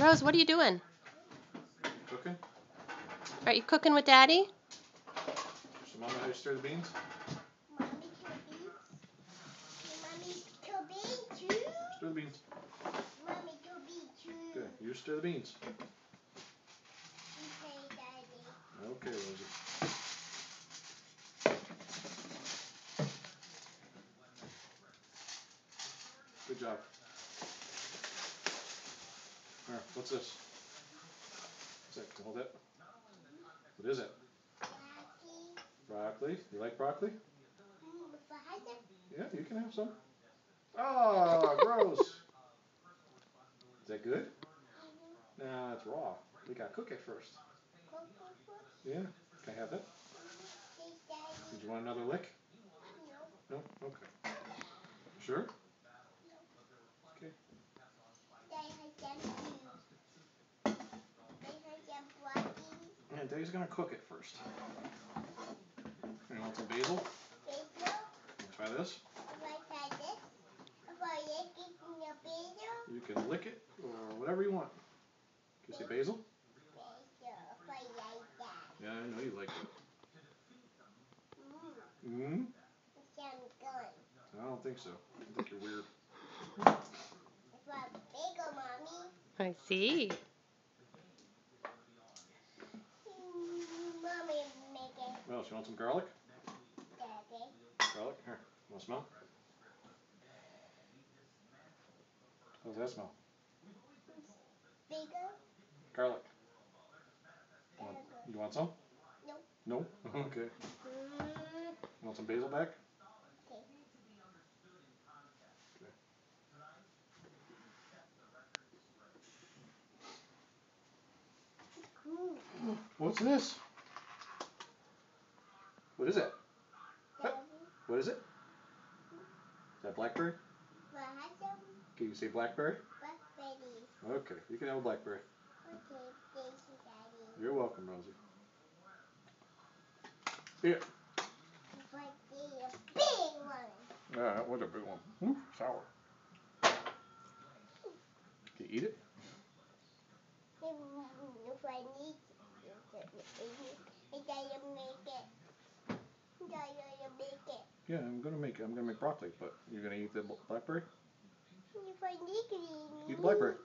Rose, what are you doing? Cooking? Are you cooking with Daddy? So Mama, how you stir the beans? Mommy to beans. Mommy to beans too. Stir the beans. Mommy to beans too. Good. You stir the beans. Okay, Daddy. Okay, Rosie. Good job. Here, what's this? What's that? Hold it. What is it? Broccoli. You like broccoli? Yeah, you can have some. Oh, gross. Is that good? Nah, it's raw. We gotta cook it first. Yeah. Can I have that? Did you want another lick? No? Okay. Sure? Okay. And Daddy's gonna cook it first. You want some basil? Try this? You can lick it or whatever you want. Can you say basil? Yeah, I know you like it. Mm-hmm? I don't think so. I think you're weird. I see. What else? You want some garlic? Garlic? Here. Want to smell? How does that smell? Garlic. You want some? No? No? Okay. Want some basil back? Okay. What's this? What is it? What is it? Is that blackberry? Can you say blackberry? Blackberry. Okay, you can have a blackberry. Okay, thank you, Daddy. You're welcome, Rosie. Here. A big one. Yeah, that was a big one. Ooh, sour. Can you eat it? If I need Yeah, I'm gonna make broccoli, but you're gonna eat the blackberry? if I need Eat blackberry.